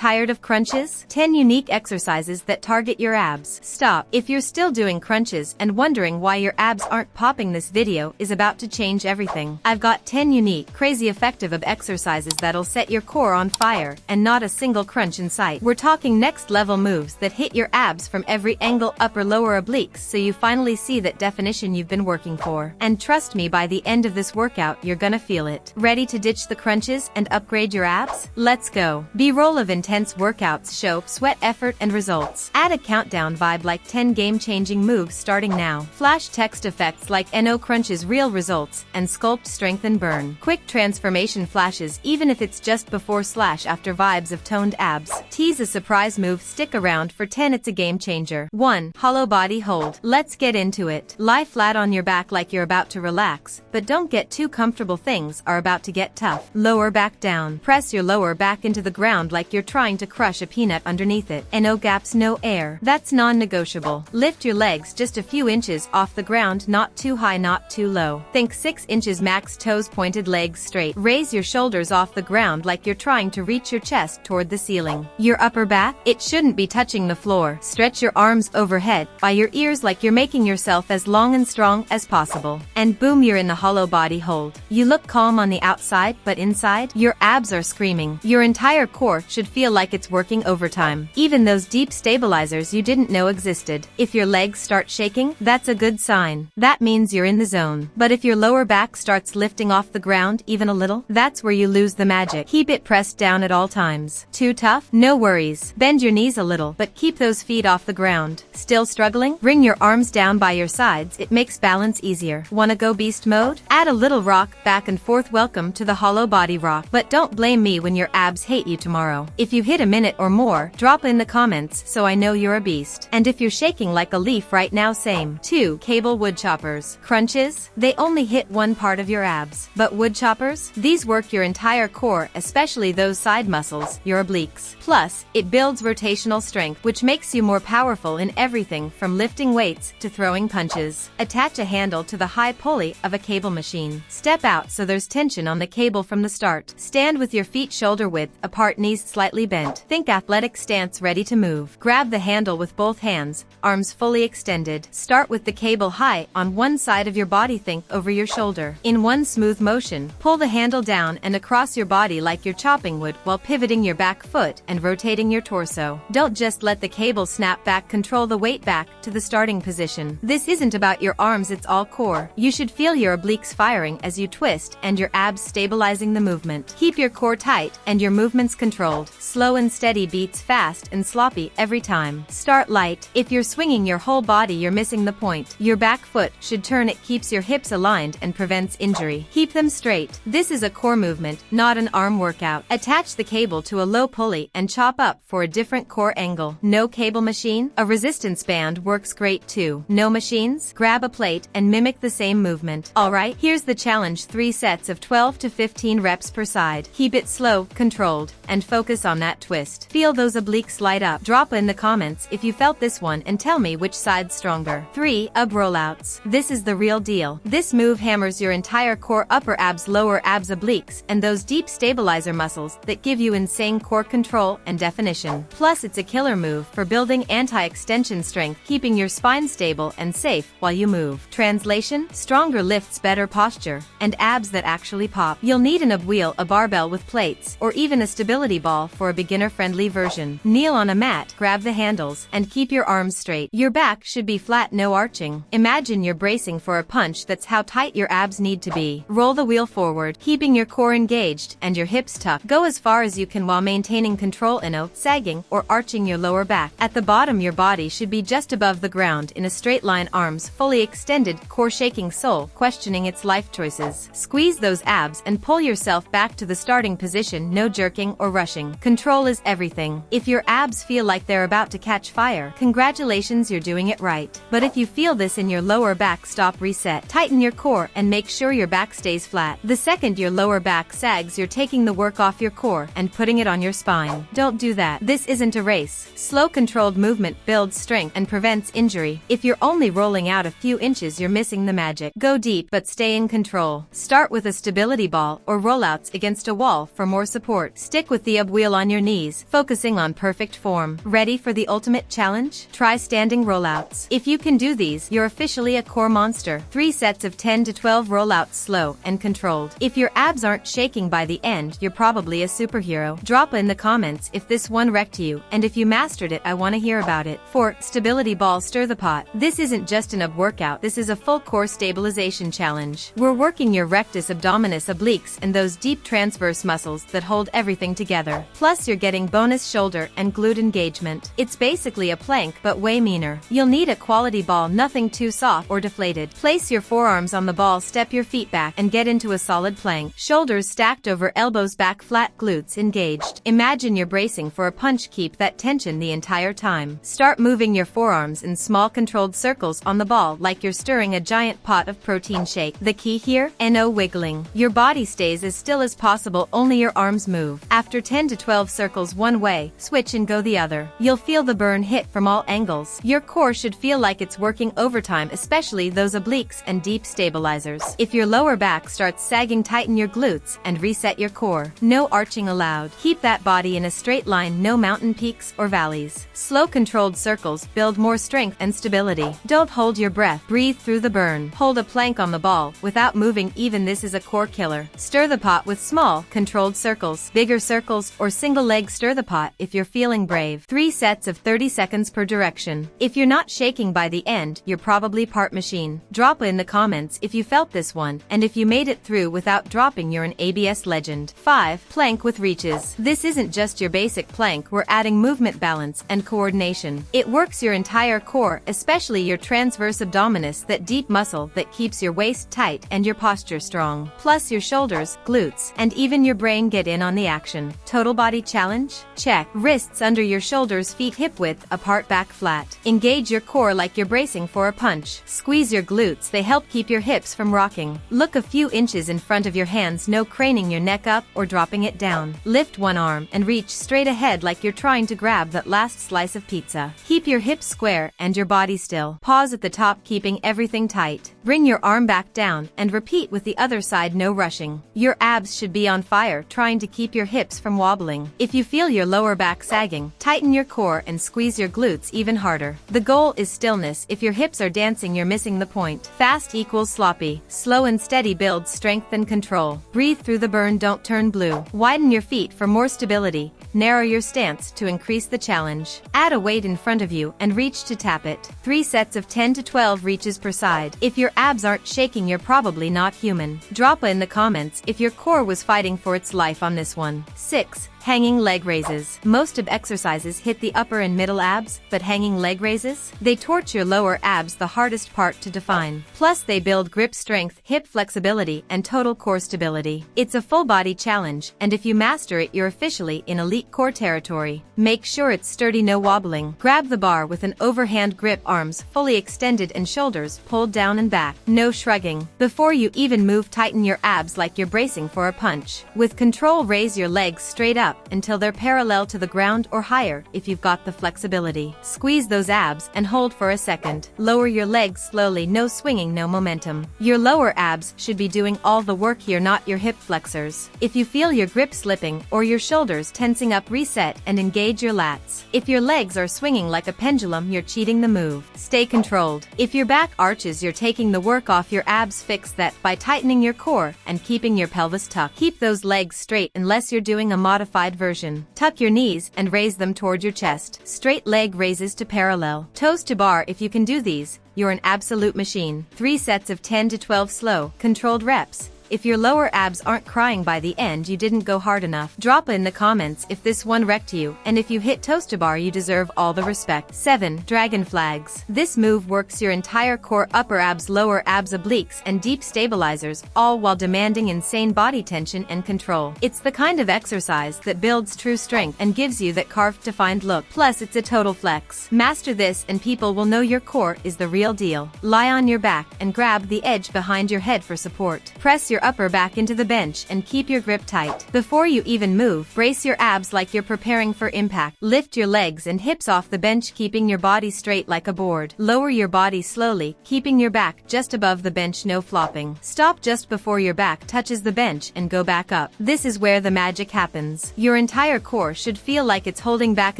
Tired of crunches? 10 unique exercises that target your abs. Stop. If you're still doing crunches and wondering why your abs aren't popping, this video is about to change everything. I've got 10 unique, crazy effective exercises that'll set your core on fire, and not a single crunch in sight. We're talking next level moves that hit your abs from every angle, upper, lower, obliques, so you finally see that definition you've been working for. And trust me, by the end of this workout you're gonna feel it. Ready to ditch the crunches and upgrade your abs? Let's go. B-roll of intense workouts show sweat, effort, and results. Add a countdown vibe like 10 game-changing moves starting now. Flash text effects like NO crunches, real results, and sculpt, strengthen, burn. Quick transformation flashes, even if it's just before/after vibes of toned abs. Tease a surprise move, stick around for 10, it's a game changer. 1. Hollow body hold. Let's get into it. Lie flat on your back like you're about to relax, but don't get too comfortable, things are about to get tough. Lower back down. Press your lower back into the ground like you're trying to crush a peanut underneath it. No gaps, no air. That's non-negotiable. Lift your legs just a few inches off the ground, not too high, not too low. Think 6 inches max, toes pointed, legs straight. Raise your shoulders off the ground like you're trying to reach your chest toward the ceiling. Your upper back, it shouldn't be touching the floor. Stretch your arms overhead by your ears like you're making yourself as long and strong as possible. And boom, you're in the hollow body hold. You look calm on the outside, but inside, your abs are screaming. Your entire core should feel like it's working overtime. Even those deep stabilizers you didn't know existed. If your legs start shaking, that's a good sign. That means you're in the zone. But if your lower back starts lifting off the ground even a little, that's where you lose the magic. Keep it pressed down at all times. Too tough? No worries. Bend your knees a little, but keep those feet off the ground. Still struggling? Bring your arms down by your sides, it makes balance easier. Wanna go beast mode? Add a little rock back and forth. Welcome to the hollow body rock. But don't blame me when your abs hate you tomorrow. If you hit a minute or more, drop in the comments so I know you're a beast. And if you're shaking like a leaf right now, same. 2. Cable wood choppers. Crunches? They only hit one part of your abs. But wood choppers? These work your entire core, especially those side muscles, your obliques. Plus, it builds rotational strength, which makes you more powerful in everything from lifting weights to throwing punches. Attach a handle to the high pulley of a cable machine. Step out so there's tension on the cable from the start. Stand with your feet shoulder width apart, knees slightly bent. Think athletic stance, ready to move. Grab the handle with both hands, arms fully extended. Start with the cable high on one side of your body, think over your shoulder. In one smooth motion, pull the handle down and across your body like you're chopping wood while pivoting your back foot and rotating your torso. Don't just let the cable snap back, control the weight back to the starting position. This isn't about your arms, it's all core. You should feel your obliques firing as you twist and your abs stabilizing the movement. Keep your core tight and your movements controlled. Slow and steady beats fast and sloppy every time. Start light. If you're swinging your whole body, you're missing the point. Your back foot should turn, it keeps your hips aligned and prevents injury. Keep them straight. This is a core movement, not an arm workout. Attach the cable to a low pulley and chop up for a different core angle. No cable machine? A resistance band works great too. No machines? Grab a plate and mimic the same movement. Alright, here's the challenge: 3 sets of 12 to 15 reps per side. Keep it slow, controlled, and focus on that twist. Feel those obliques light up. Drop in the comments if you felt this one and tell me which side's stronger. 3. Ab rollouts. This is the real deal. This move hammers your entire core, upper abs, lower abs, obliques, and those deep stabilizer muscles that give you insane core control and definition. Plus, it's a killer move for building anti-extension strength, keeping your spine stable and safe while you move. Translation: stronger lifts, better posture, and abs that actually pop. You'll need an ab wheel, a barbell with plates, or even a stability ball for a beginner-friendly version. Kneel on a mat, grab the handles, and keep your arms straight. Your back should be flat, no arching. Imagine you're bracing for a punch, that's how tight your abs need to be. Roll the wheel forward, keeping your core engaged and your hips tucked. Go as far as you can while maintaining control, no sagging or arching your lower back. At the bottom, your body should be just above the ground in a straight line, arms fully extended, core shaking, soul questioning its life choices. Squeeze those abs and pull yourself back to the starting position, no jerking or rushing. Control is everything. If your abs feel like they're about to catch fire, congratulations, you're doing it right. But if you feel this in your lower back, stop, reset. Tighten your core and make sure your back stays flat. The second your lower back sags, you're taking the work off your core and putting it on your spine. Don't do that. This isn't a race. Slow, controlled movement builds strength and prevents injury. If you're only rolling out a few inches, you're missing the magic. Go deep but stay in control. Start with a stability ball or rollouts against a wall for more support. Stick with the ab wheel on your your knees, focusing on perfect form. Ready for the ultimate challenge? Try standing rollouts. If you can do these, you're officially a core monster. 3 sets of 10 to 12 rollouts, slow and controlled. If your abs aren't shaking by the end, you're probably a superhero. Drop in the comments if this one wrecked you, and if you mastered it, I want to hear about it. 4. Stability ball stir the pot. This isn't just an ab workout, this is a full core stabilization challenge. We're working your rectus abdominis, obliques, and those deep transverse muscles that hold everything together. Plus you're getting bonus shoulder and glute engagement. It's basically a plank but way meaner. You'll need a quality ball, nothing too soft or deflated. Place your forearms on the ball, step your feet back, and get into a solid plank. Shoulders stacked over elbows, back flat, glutes engaged. Imagine you're bracing for a punch. Keep that tension the entire time. Start moving your forearms in small controlled circles on the ball like you're stirring a giant pot of protein shake. The key here? No wiggling. Your body stays as still as possible, only your arms move. After 10 to 12 circles one way, switch and go the other. You'll feel the burn hit from all angles. Your core should feel like it's working overtime, especially those obliques and deep stabilizers. If your lower back starts sagging, tighten your glutes and reset your core. No arching allowed. Keep that body in a straight line, no mountain peaks or valleys. Slow controlled circles build more strength and stability. Don't hold your breath. Breathe through the burn. Hold a plank on the ball without moving, even this is a core killer. Stir the pot with small, controlled circles, bigger circles, or single leg. Stir the pot if you're feeling brave. 3 sets of 30 seconds per direction. If you're not shaking by the end, you're probably part machine. Drop in the comments if you felt this one, and if you made it through without dropping, you're an ABS legend. 5. Plank with reaches. This isn't just your basic plank, we're adding movement, balance, and coordination. It works your entire core, especially your transverse abdominis, that deep muscle that keeps your waist tight and your posture strong. Plus your shoulders, glutes, and even your brain get in on the action. Total body challenge? Check. Wrists under your shoulders, feet hip width apart, back flat. Engage your core like you're bracing for a punch. Squeeze your glutes, they help keep your hips from rocking. Look a few inches in front of your hands, no craning your neck up or dropping it down. Lift one arm and reach straight ahead like you're trying to grab that last slice of pizza. Keep your hips square and your body still. Pause at the top, keeping everything tight. Bring your arm back down and repeat with the other side, no rushing. Your abs should be on fire, trying to keep your hips from wobbling. If you feel your lower back sagging, tighten your core and squeeze your glutes even harder. The goal is stillness. If your hips are dancing, you're missing the point. Fast equals sloppy. Slow and steady builds strength and control. Breathe through the burn, don't turn blue. Widen your feet for more stability. Narrow your stance to increase the challenge. Add a weight in front of you and reach to tap it. 3 sets of 10 to 12 reaches per side. If your abs aren't shaking, you're probably not human. Drop in the comments if your core was fighting for its life on this one. 6. Hanging leg raises. Most of exercises hit the upper and middle abs, but hanging leg raises? They torch your lower abs, the hardest part to define. Plus they build grip strength, hip flexibility, and total core stability. It's a full body challenge, and if you master it, you're officially in elite core territory. Make sure it's sturdy, no wobbling. Grab the bar with an overhand grip, arms fully extended and shoulders pulled down and back. No shrugging. Before you even move, tighten your abs like you're bracing for a punch. With control, raise your legs straight up until they're parallel to the ground or higher if you've got the flexibility. Squeeze those abs and hold for a second. Lower your legs slowly, no swinging, no momentum. Your lower abs should be doing all the work here, not your hip flexors. If you feel your grip slipping or your shoulders tensing up, reset and engage your lats. If your legs are swinging like a pendulum, you're cheating the move. Stay controlled. If your back arches, you're taking the work off your abs. Fix that by tightening your core and keeping your pelvis tucked. Keep those legs straight unless you're doing a modified version. Tuck your knees and raise them toward your chest. Straight leg raises to parallel. Toes to bar. If you can do these, you're an absolute machine. 3 sets of 10 to 12 slow, controlled reps. If your lower abs aren't crying by the end, you didn't go hard enough. Drop in the comments if this one wrecked you, and if you hit toes to bar, you deserve all the respect. 7. Dragon flags. This move works your entire core, upper abs, lower abs, obliques, and deep stabilizers, all while demanding insane body tension and control. It's the kind of exercise that builds true strength and gives you that carved, defined look. Plus, it's a total flex. Master this and people will know your core is the real deal. Lie on your back and grab the edge behind your head for support. Press your your upper back into the bench and keep your grip tight. Before you even move, brace your abs like you're preparing for impact. Lift your legs and hips off the bench, keeping your body straight like a board. Lower your body slowly, keeping your back just above the bench, no flopping. Stop just before your back touches the bench and go back up. This is where the magic happens. Your entire core should feel like it's holding back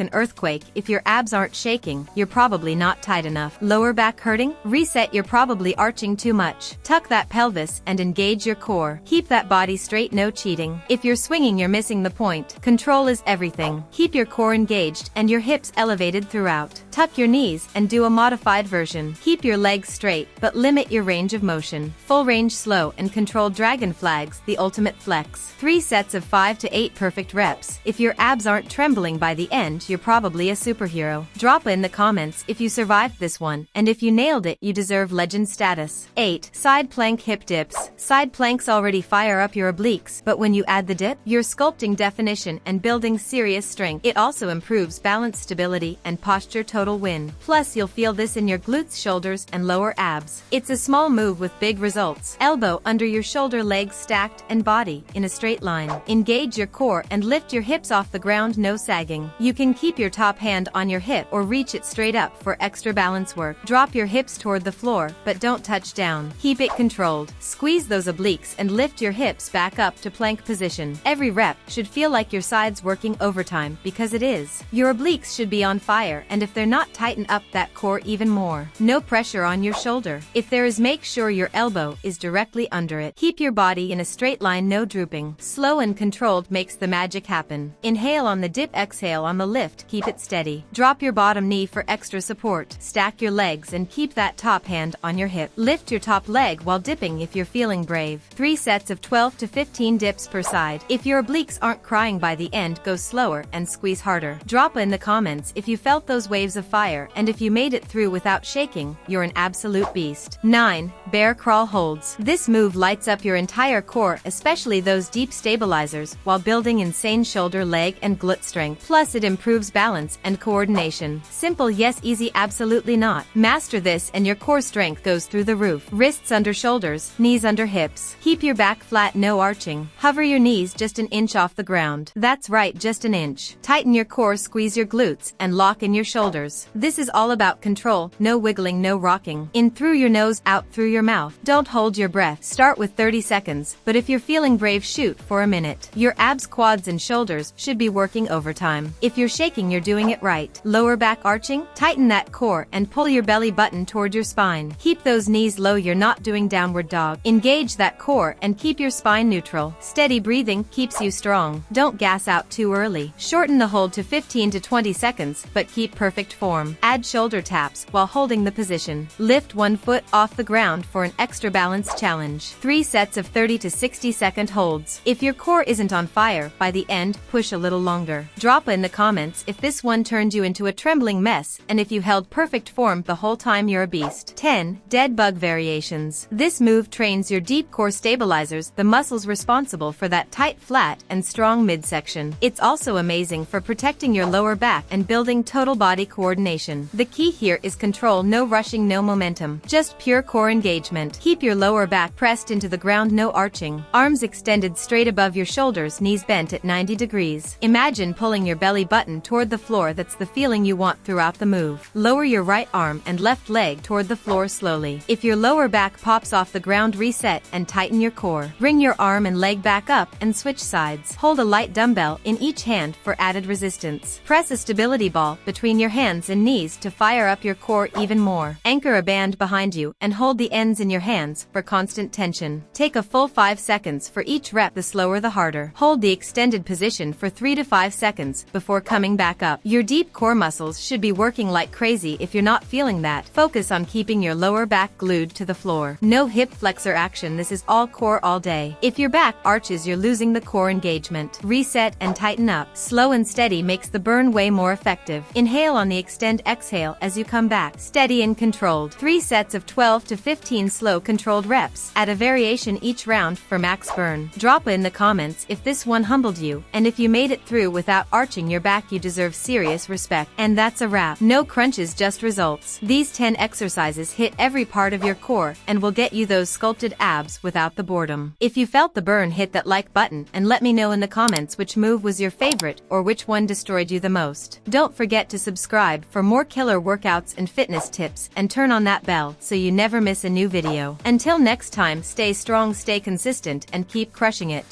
an earthquake. If your abs aren't shaking, you're probably not tight enough. Lower back hurting? Reset, you're probably arching too much. Tuck that pelvis and engage your core. Keep that body straight, no cheating. If you're swinging, you're missing the point. Control is everything. Keep your core engaged and your hips elevated throughout. Tuck your knees and do a modified version. Keep your legs straight, but limit your range of motion. Full range, slow and controlled dragon flags, the ultimate flex. 3 sets of 5 to 8 perfect reps. If your abs aren't trembling by the end, you're probably a superhero. Drop in the comments if you survived this one, and if you nailed it, you deserve legend status. 8. Side plank hip dips. Side planks already fire up your obliques, but when you add the dip, you're sculpting definition and building serious strength. It also improves balance, stability, and posture. Total win. Plus, you'll feel this in your glutes, shoulders, and lower abs. It's a small move with big results. Elbow under your shoulder, legs stacked, and body in a straight line. Engage your core and lift your hips off the ground, no sagging. You can keep your top hand on your hip or reach it straight up for extra balance work. Drop your hips toward the floor, but don't touch down. Keep it controlled. Squeeze those obliques and lift your hips back up to plank position. Every rep should feel like your sides working overtime, because it is. Your obliques should be on fire, and if they're not, tighten up that core even more. No pressure on your shoulder. If there is, make sure your elbow is directly under it. Keep your body in a straight line, no drooping. Slow and controlled makes the magic happen. Inhale on the dip, exhale on the lift, keep it steady. Drop your bottom knee for extra support. Stack your legs and keep that top hand on your hip. Lift your top leg while dipping if you're feeling brave. 3 sets of 12 to 15 dips per side. If your obliques aren't crying by the end, go slower and squeeze harder. Drop in the comments if you felt those waves of fire, and if you made it through without shaking, you're an absolute beast. 9. Bear crawl holds. This move lights up your entire core, especially those deep stabilizers, while building insane shoulder, leg, and glute strength. Plus, it improves balance and coordination. Simple, yes easy, absolutely not. Master this and your core strength goes through the roof. Wrists under shoulders, knees under hips. Keep your back flat, no arching. Hover your knees just an inch off the ground. That's right, just an inch. Tighten your core, squeeze your glutes, and lock in your shoulders. This is all about control, no wiggling, no rocking. In through your nose, out through your mouth. Don't hold your breath. Start with 30 seconds, but if you're feeling brave, shoot for a minute. Your abs, quads, and shoulders should be working overtime. If you're shaking, you're doing it right. Lower back arching? Tighten that core and pull your belly button toward your spine. Keep those knees low, you're not doing downward dog. Engage that core and keep your spine neutral. Steady breathing keeps you strong. Don't gas out too early. Shorten the hold to 15 to 20 seconds, but keep perfect form. Add shoulder taps while holding the position. Lift one foot off the ground for an extra balance challenge. 3 sets of 30 to 60-second holds. If your core isn't on fire by the end, push a little longer. Drop in the comments if this one turned you into a trembling mess, and if you held perfect form the whole time, you're a beast. 10. Dead bug variations. This move trains your deep core stabilizers, the muscles responsible for that tight, flat, and strong midsection. It's also amazing for protecting your lower back and building total body coordination. The key here is control, no rushing, no momentum, just pure core engagement. Keep your lower back pressed into the ground, no arching. Arms extended straight above your shoulders, knees bent at 90 degrees. Imagine pulling your belly button toward the floor. That's the feeling you want throughout the move. Lower your right arm and left leg toward the floor slowly. If your lower back pops off the ground, reset and tighten your core. Bring your arm and leg back up and switch sides. Hold a light dumbbell in each hand for added resistance. Press a stability ball between your hands and knees to fire up your core even more. Anchor a band behind you and hold the ends in your hands for constant tension. Take a full 5 seconds for each rep, the slower the harder. Hold the extended position for 3 to 5 seconds before coming back up. Your deep core muscles should be working like crazy. If you're not feeling that, focus on keeping your lower back glued to the floor. No hip flexor action, this is all core all day. If your back arches, you're losing the core engagement. Reset and tighten up. Slow and steady makes the burn way more effective. Inhale on the extend, exhale as you come back. Steady and controlled. 3 sets of 12 to 15 slow controlled reps. Add a variation each round for max burn. Drop in the comments if this one humbled you, and if you made it through without arching your back, you deserve serious respect. And that's a wrap. No crunches, just results. These 10 exercises hit every part of your core and will get you those sculpted abs without without the boredom. If you felt the burn, hit that like button and let me know in the comments which move was your favorite or which one destroyed you the most. Don't forget to subscribe for more killer workouts and fitness tips and turn on that bell so you never miss a new video. Until next time, stay strong, stay consistent, and keep crushing it.